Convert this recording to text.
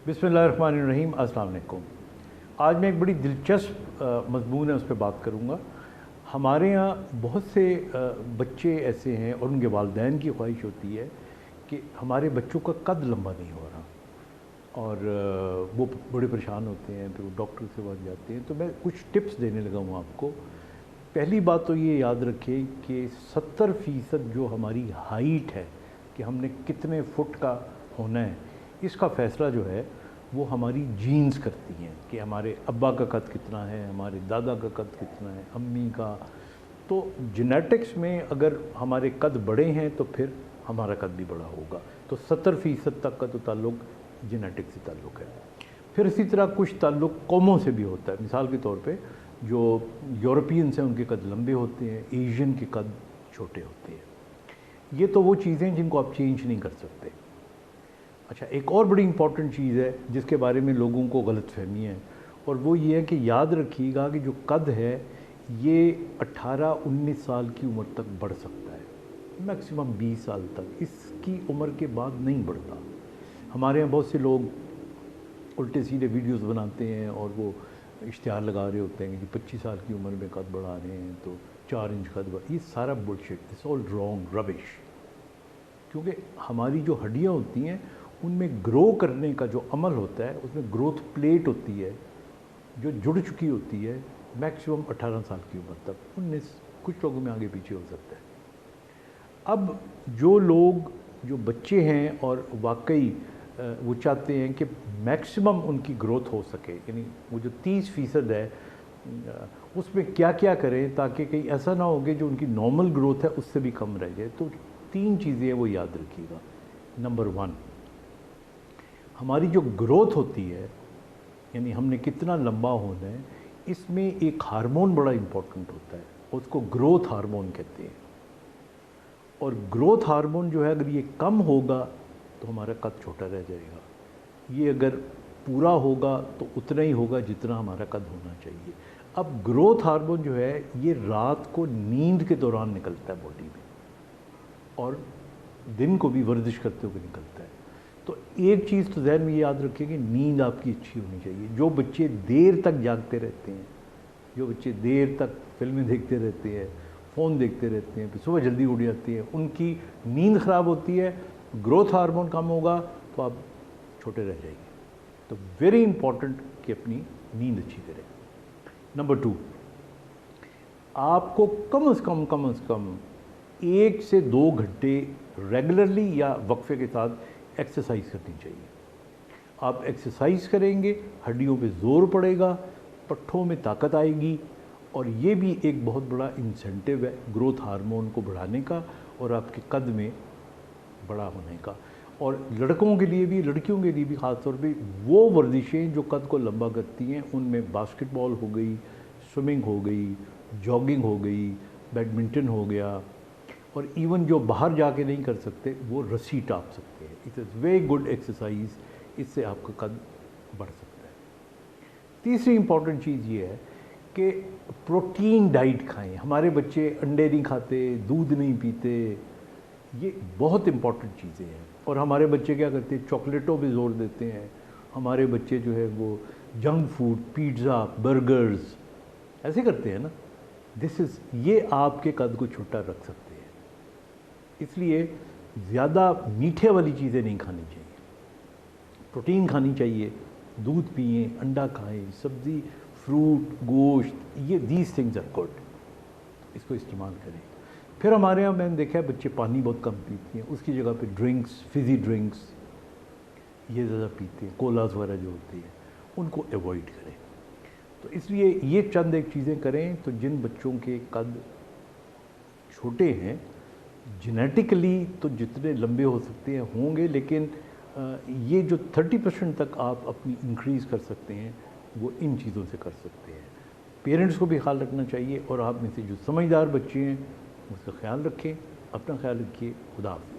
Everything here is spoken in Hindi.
बिस्मिल्लाहिर्रहमानिर्रहीम। अस्सलाम वालेकुम। आज मैं एक बड़ी दिलचस्प मज़मून है उस पर बात करूँगा। हमारे यहाँ बहुत से बच्चे ऐसे हैं और उनके वालिदैन की ख्वाहिश होती है कि हमारे बच्चों का कद लंबा नहीं हो रहा और वो बड़े परेशान होते हैं, फिर वो डॉक्टर से पास जाते हैं। तो मैं कुछ टिप्स देने लगा हूँ आपको। पहली बात तो ये याद रखें कि 70% जो हमारी हाइट है कि हमने कितने फुट का होना है, इसका फ़ैसला जो है वो हमारी जीन्स करती हैं कि हमारे अब्बा का कद कितना है, हमारे दादा का कद कितना है, अम्मी का। तो जेनेटिक्स में अगर हमारे कद बड़े हैं तो फिर हमारा कद भी बड़ा होगा। तो 70% तक का तो ताल्लुक़ जेनेटिक्स से ताल्लुक़ है। फिर इसी तरह कुछ ताल्लुक़ कौमों से भी होता है। मिसाल के तौर पे जो यूरोपियंस हैं उनके कद लंबे होते हैं, एशियन के कद छोटे होते हैं। ये तो वो चीज़ें जिनको आप चेंज नहीं कर सकते। अच्छा, एक और बड़ी इम्पॉर्टेंट चीज़ है जिसके बारे में लोगों को गलतफहमी है, और वो ये है कि याद रखिएगा कि जो कद है ये 18-19 साल की उम्र तक बढ़ सकता है, मैक्सिमम 20 साल तक। इसकी उम्र के बाद नहीं बढ़ता। हमारे यहाँ बहुत से लोग उल्टे सीधे वीडियोस बनाते हैं और वो इश्तिहार लगा रहे होते हैं कि 25 साल की उम्र में कद बढ़ा रहे हैं तो 4 इंच कद बढ़। ये सारा bullshit, it's all wrong, rubbish. क्योंकि हमारी जो हड्डियाँ होती हैं उनमें ग्रो करने का जो अमल होता है, उसमें ग्रोथ प्लेट होती है जो जुड़ चुकी होती है मैक्सिमम 18 साल की उम्र तक। 19 कुछ लोगों में आगे पीछे हो सकता है। अब जो लोग, जो बच्चे हैं और वाकई वो चाहते हैं कि मैक्सिमम उनकी ग्रोथ हो सके, यानी वो जो 30% है उसमें क्या क्या करें ताकि कहीं ऐसा ना हो कि जो उनकी नॉर्मल ग्रोथ है उससे भी कम रह जाए। तो 3 चीज़ें हैं वो याद रखिएगा। नंबर 1, हमारी जो ग्रोथ होती है, यानी हमने कितना लंबा होना है, इसमें एक हार्मोन बड़ा इम्पोर्टेंट होता है, उसको ग्रोथ हार्मोन कहते हैं। और ग्रोथ हार्मोन जो है अगर ये कम होगा तो हमारा कद छोटा रह जाएगा। ये अगर पूरा होगा तो उतना ही होगा जितना हमारा कद होना चाहिए। अब ग्रोथ हार्मोन जो है ये रात को नींद के दौरान निकलता है बॉडी में और दिन को भी वर्जिश करते हुए निकलता है। तो एक चीज़ तो ज़हन में ये याद रखिए कि नींद आपकी अच्छी होनी चाहिए। जो बच्चे देर तक जागते रहते हैं, जो बच्चे देर तक फिल्में देखते रहते हैं, फ़ोन देखते रहते हैं, फिर सुबह जल्दी उठ जाती हैं, उनकी नींद ख़राब होती है, ग्रोथ हार्मोन कम होगा तो आप छोटे रह जाएंगे। तो वेरी इंपॉर्टेंट कि अपनी नींद अच्छी करें। नंबर 2, आपको कम से कम 1 से 2 घंटे रेगुलरली या वक्फे के साथ एक्सरसाइज करनी चाहिए। आप एक्सरसाइज करेंगे, हड्डियों पे ज़ोर पड़ेगा, पट्ठों में ताकत आएगी, और ये भी एक बहुत बड़ा इंसेंटिव है ग्रोथ हार्मोन को बढ़ाने का और आपके कद में बड़ा होने का। और लड़कों के लिए भी, लड़कियों के लिए भी ख़ास तौर पे वो वर्जिशें जो कद को लंबा करती हैं, उनमें बास्केटबॉल हो गई, स्विमिंग हो गई, जॉगिंग हो गई, बैडमिंटन हो गया, और इवन जो बाहर जाके नहीं कर सकते वो रस्सी टाप सकते हैं। It is very good exercise, इससे आपका कद बढ़ सकता है। तीसरी इम्पॉर्टेंट चीज़ ये है कि प्रोटीन डाइट खाएं। हमारे बच्चे अंडे नहीं खाते, दूध नहीं पीते, ये बहुत इम्पॉर्टेंट चीज़ें हैं। और हमारे बच्चे क्या करते हैं, चॉकलेटों पे जोर देते हैं। हमारे बच्चे जो है वो जंक फूड, पिज़्ज़ा, बर्गर्स ऐसे करते हैं ना। ये आपके कद को छोटा रख सकते हैं। इसलिए ज़्यादा मीठे वाली चीज़ें नहीं खानी चाहिए, प्रोटीन खानी चाहिए, दूध पिएं, अंडा खाएं, सब्ज़ी, फ्रूट, गोश्त, ये दीज थिंग्स आर गुड, इसको इस्तेमाल करें। फिर हमारे यहाँ मैंने देखा है बच्चे पानी बहुत कम पीते हैं, उसकी जगह पे ड्रिंक्स, फिज़ी ड्रिंक्स ये ज़्यादा पीते हैं, कोलास वगैरह जो होती है उनको एवॉइड करें। तो इसलिए ये चंद एक चीज़ें करें तो जिन बच्चों के कद छोटे हैं, जेनेटिकली तो जितने लंबे हो सकते हैं होंगे, लेकिन ये जो 30% तक आप अपनी इंक्रीज़ कर सकते हैं वो इन चीज़ों से कर सकते हैं। पेरेंट्स को भी ख्याल रखना चाहिए, और आप में से जो समझदार बच्चे हैं उसका ख्याल रखें। अपना ख्याल रखिए। खुदा हाफ़िज़।